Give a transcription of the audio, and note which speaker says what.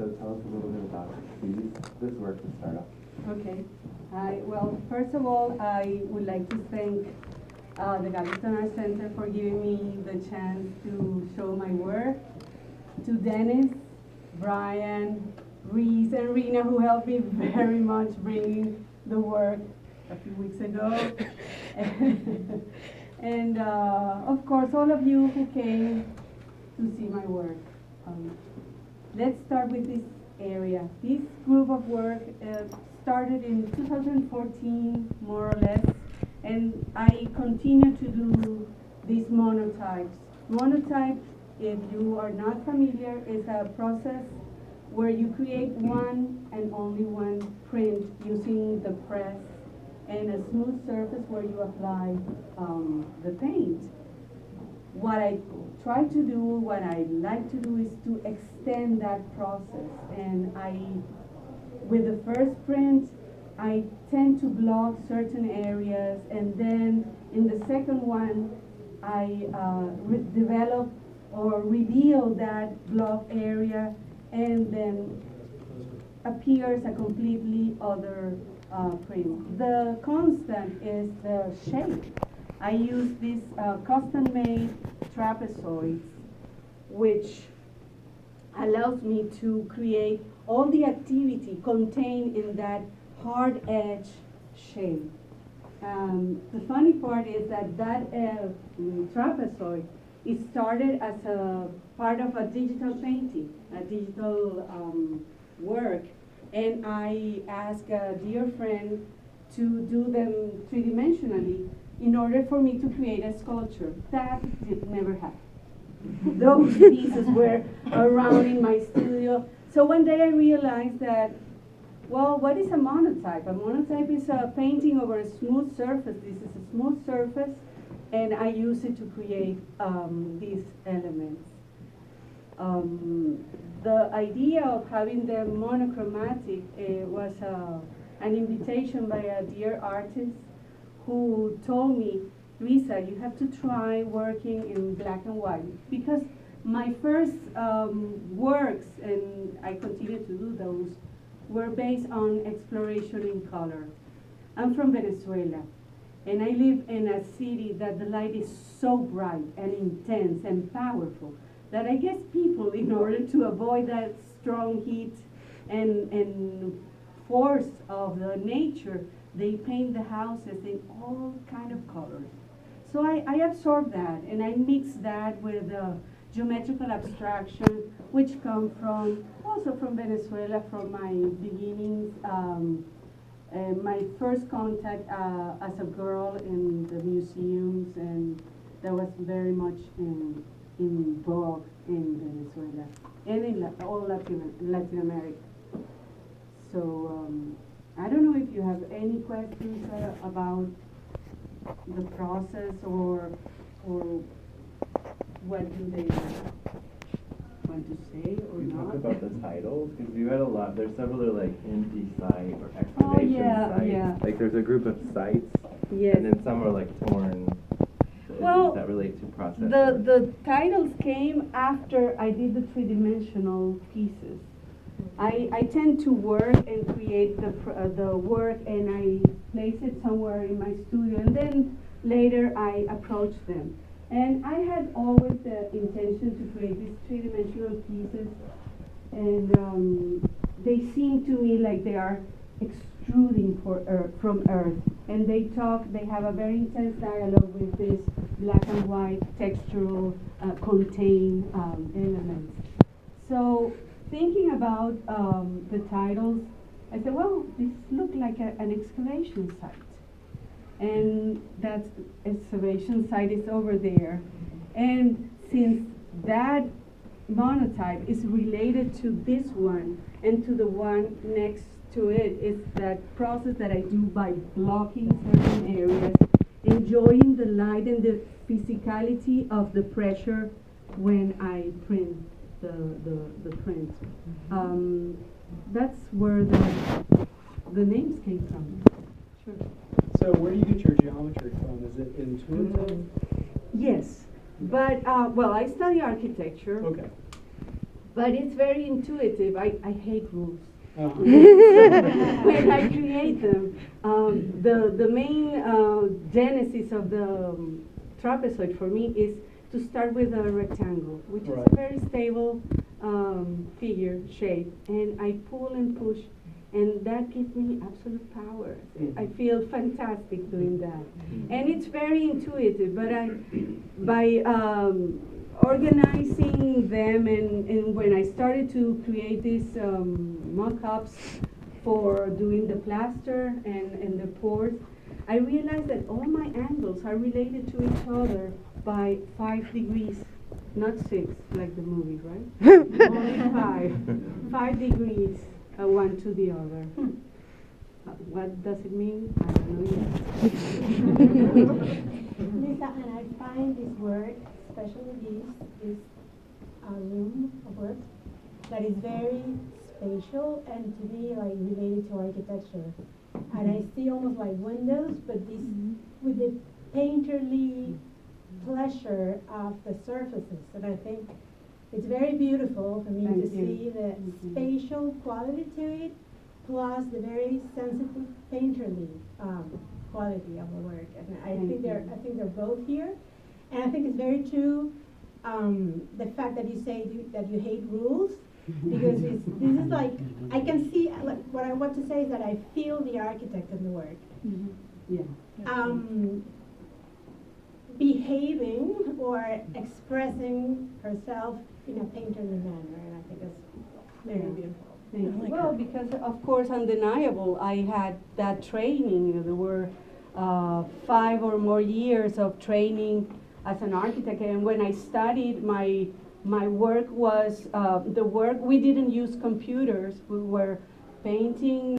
Speaker 1: so tell us a little bit about this work to start off.
Speaker 2: Okay. Well, first of all, I would like to thank the Galveston Art Center for giving me the chance to show my work. To Dennis, Brian, Reese, and Rena, who helped me very much bringing the work a few weeks ago. And of course, all of you who came to see my work. Let's start with this area. This group of work started in 2014, more or less, and I continue to do these monotypes. Monotypes, if you are not familiar, is a process where you create one and only one print using the press and a smooth surface where you apply the paint. What I try to do, what I like to do, is to extend that process. And with the first print, I tend to block certain areas, and then in the second one, I develop or reveal that block area, and then appears a completely other print. The constant is the shape. I use these custom-made trapezoids, which allows me to create all the activity contained in that hard edge shape. The funny part is that trapezoid, it started as a part of a digital painting, a digital work, and I asked a dear friend to do them three-dimensionally in order for me to create a sculpture. That did never happen. Those pieces were around in my studio. So one day I realized that, well, what is a monotype? A monotype is a painting over a smooth surface. This is a smooth surface, and I use it to create these elements. The idea of having them monochromatic was an invitation by a dear artist who told me, Luisa, you have to try working in black and white, because my first works, and I continue to do those, were based on exploration in color. I'm from Venezuela, and I live in a city that the light is so bright and intense and powerful that I guess people, in order to avoid that strong heat and force of the nature, they paint the houses in all kind of colors. So I absorb that, and I mix that with geometrical abstraction, which come from, also from Venezuela, from my beginnings. My first contact as a girl in the museums, and that was very much in vogue in Venezuela and in all Latin America. So I don't know if you have any questions about the process or what do they want to say or
Speaker 1: you
Speaker 2: not.
Speaker 1: Talk about the titles, because you had a lot. There's several other like empty site or excavation sites.
Speaker 2: Yeah.
Speaker 1: Like there's a group of sites,
Speaker 2: Yes.
Speaker 1: and then some are like torn.
Speaker 2: Well,
Speaker 1: that relate to process.
Speaker 2: The titles came after I did the three-dimensional pieces. I tend to work and create the work, and I place it somewhere in my studio, and then later I approach them. And I had always the intention to create these three-dimensional pieces, and they seem to me like they are extruding from earth. And they have a very intense dialogue with this black and white textural contained elements. So thinking about the titles, I said, well, this looks like an excavation site. And that excavation site is over there. And since that monotype is related to this one and to the one next to it, is that process that I do by blocking certain areas, enjoying the light and the physicality of the pressure when I print the print. That's where the names came from. Sure.
Speaker 3: So where do you get your geometry from? Is it intuitive?
Speaker 2: Yes, but well, I study architecture.
Speaker 3: Okay.
Speaker 2: but it's very intuitive. I hate rules.
Speaker 3: Uh-huh.
Speaker 2: When I create them, the main genesis of the trapezoid for me is to start with a rectangle, which is
Speaker 3: Right.
Speaker 2: a very stable figure shape, and I pull and push, and that gives me absolute power. I feel fantastic doing that, and it's very intuitive. But by organizing them, and when I started to create these mock-ups for doing the plaster and the pours, I realized that all my angles are related to each other by 5 degrees, not 6 like the movie, right? Only 5. 5 degrees, one to the other. What does it mean? I don't know yet.
Speaker 4: Lisa, and I find this work, especially this room of work, that is very spatial and to me like related to architecture. And I see almost like windows, but this with the painterly pleasure of the surfaces. And I think it's very beautiful for me to see the spatial quality to it, plus the very sensitive painterly quality of the work. And I think they're both here. And I think it's very true the fact that you say that you hate rules, because this is like, I can see, like, what I want to say is that I feel the architect in the work. Behaving or expressing herself in a painterly manner, and I think it's very beautiful.
Speaker 2: Thank you. Well, because of course, undeniable, I had that training. There were 5 or more years of training as an architect, and when I studied, my work was we didn't use computers. We were painting